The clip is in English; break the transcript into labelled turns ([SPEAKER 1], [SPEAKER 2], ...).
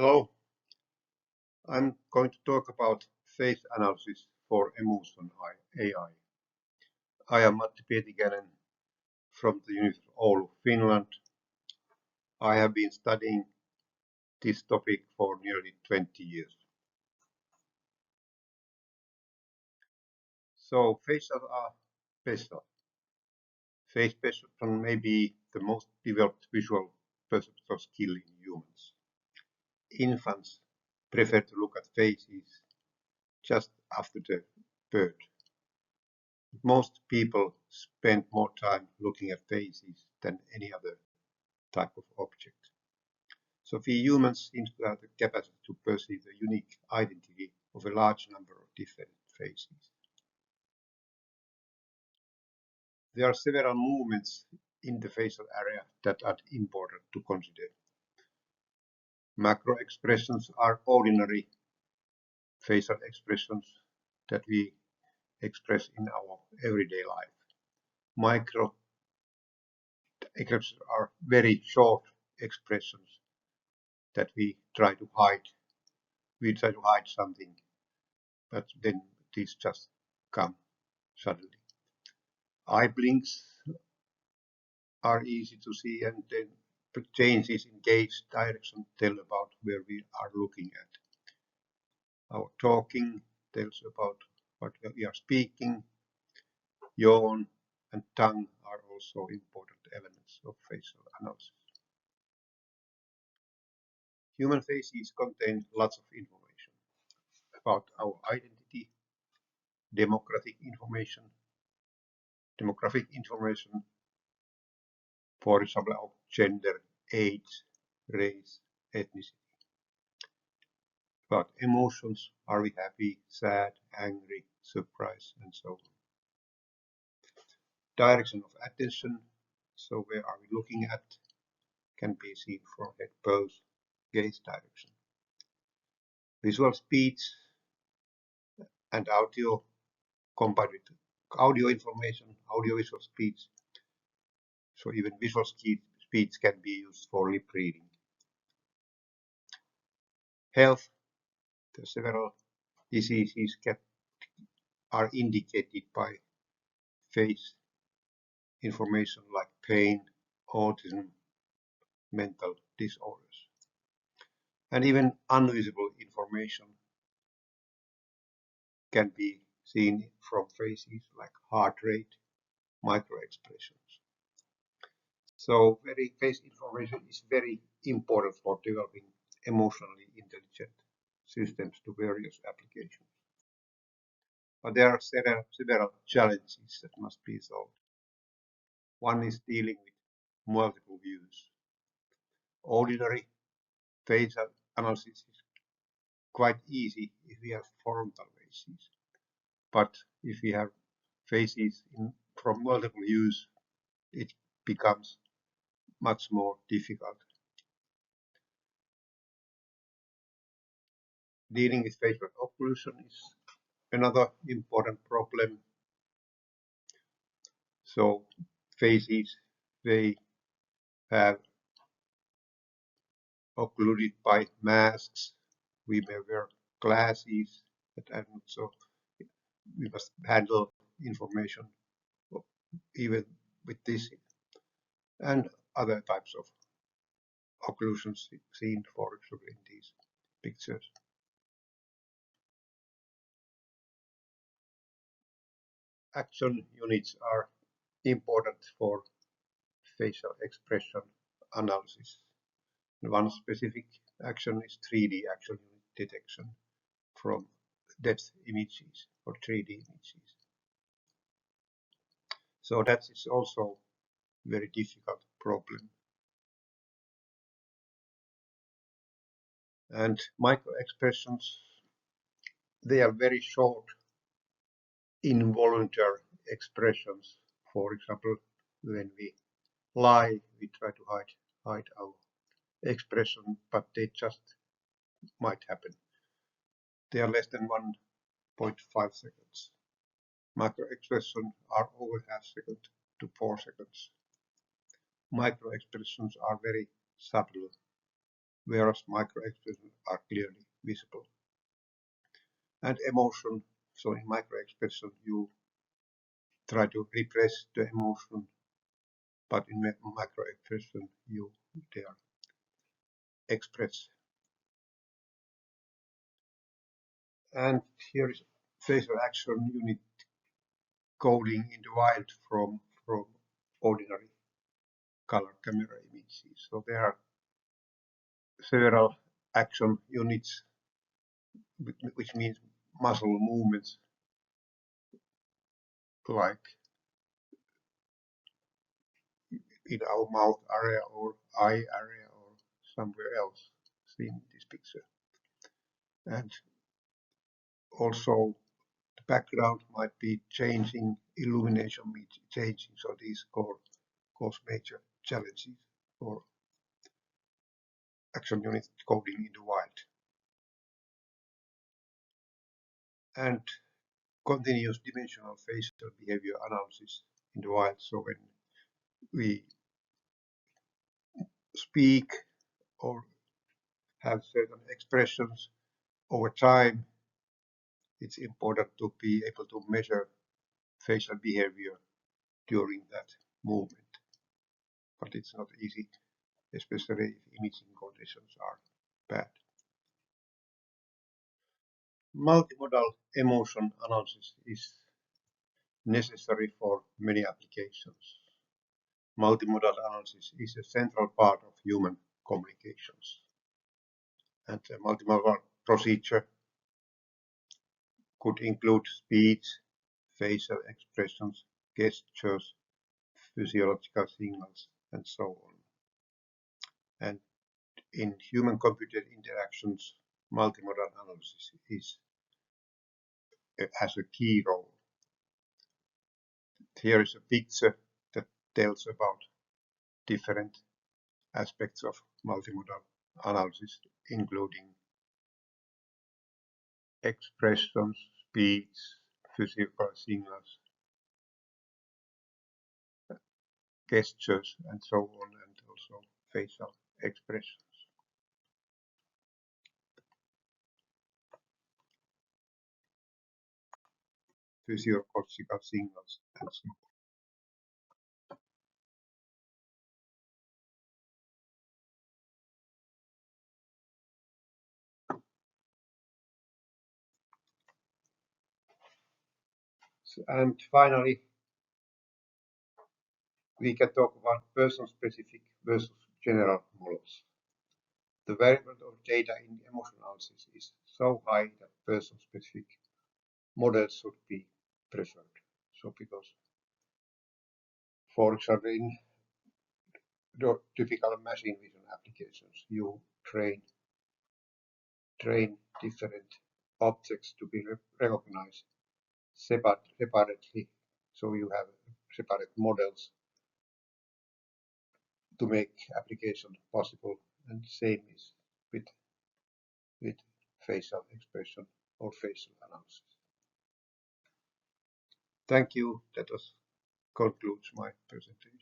[SPEAKER 1] Hello, I'm going to talk about face analysis for emotion AI. I am Matti Pietikäinen from the University of Oulu, Finland. I have been studying this topic for nearly 20 years. So facials are special. Face perception may be the most developed visual perceptual skill in humans. Infants prefer to look at faces just after the birth. Most people spend more time looking at faces than any other type of object. So we humans seem to have the capacity to perceive the unique identity of a large number of different faces. There are several movements in the facial area that are important to consider. Macro expressions are ordinary facial expressions that we express in our everyday life. Micro expressions are very short expressions that we try to hide. We try to hide something, but then these just come suddenly. Eye blinks are easy to see, and then changes in gaze direction tell about where we are looking at. Our talking tells about what we are speaking. Yawn and tongue are also important elements of facial analysis. Human faces contain lots of information about our identity, demographic information, for example, of gender, age, race, ethnicity. About emotions, are we happy, sad, angry, surprised, and so on. Direction of attention, so where are we looking at, can be seen from head pose, gaze direction. Visual speech and audio combined with audio information, audiovisual speech. So even visual speech can be used for lip reading. Health, there are several diseases are indicated by face information like pain, autism, mental disorders. And even invisible information can be seen from faces like heart rate, micro expressions. So face information is very important for developing emotionally intelligent systems to various applications. But there are several challenges that must be solved. One is dealing with multiple views. Ordinary facial analysis is quite easy if we have frontal faces. But if we have faces from multiple views, it becomes much more difficult. Dealing with facial occlusion is another important problem. So faces, they have occluded by masks. We may wear glasses, and so we must handle information even with this and other types of occlusions seen, for example, in these pictures. Action units are important for facial expression analysis. One specific action is 3D action unit detection from depth images or 3D images. So that is also a very difficult problem. And micro expressions, they are very short, involuntary expressions. For example, when we lie, we try to hide our expression, but they just might happen. They are less than 1.5 seconds. Macro expressions are over half second to 4 seconds. Micro expressions are very subtle. whereas micro-expressions are clearly visible. And emotion, so in micro-expression you try to repress the emotion, but in micro-expression you dare express. And here is facial action unit coding in the wild from ordinary color camera images. So there are several action units, which means muscle movements, like in our mouth area or eye area or somewhere else seen in this picture. And also the background might be changing, illumination means changing, so these cause major challenges for action unit coding in the wild. And continuous dimensional facial behavior analysis in the wild. So when we speak or have certain expressions over time, it's important to be able to measure facial behavior during that movement. But it's not easy, especially if imaging conditions are bad. Multimodal emotion analysis is necessary for many applications. Multimodal analysis is a central part of human communications. And a multimodal procedure could include speech, facial expressions, gestures, physiological signals, and so on. And in human-computer interactions, multimodal analysis has a key role. Here is a picture that tells about different aspects of multimodal analysis, including expressions, speech, physical signals, gestures, and so on, and also facial expressions. Physiological signals, and so on. And finally, we can talk about person-specific versus general models. The variability of data in emotion analysis is so high that person-specific models should be preferred. So because, for example, in the typical machine vision applications, you train different objects to be recognized separately. So you have separate models to make application possible, and same is with facial expression or facial analysis. Thank you. That concludes my presentation.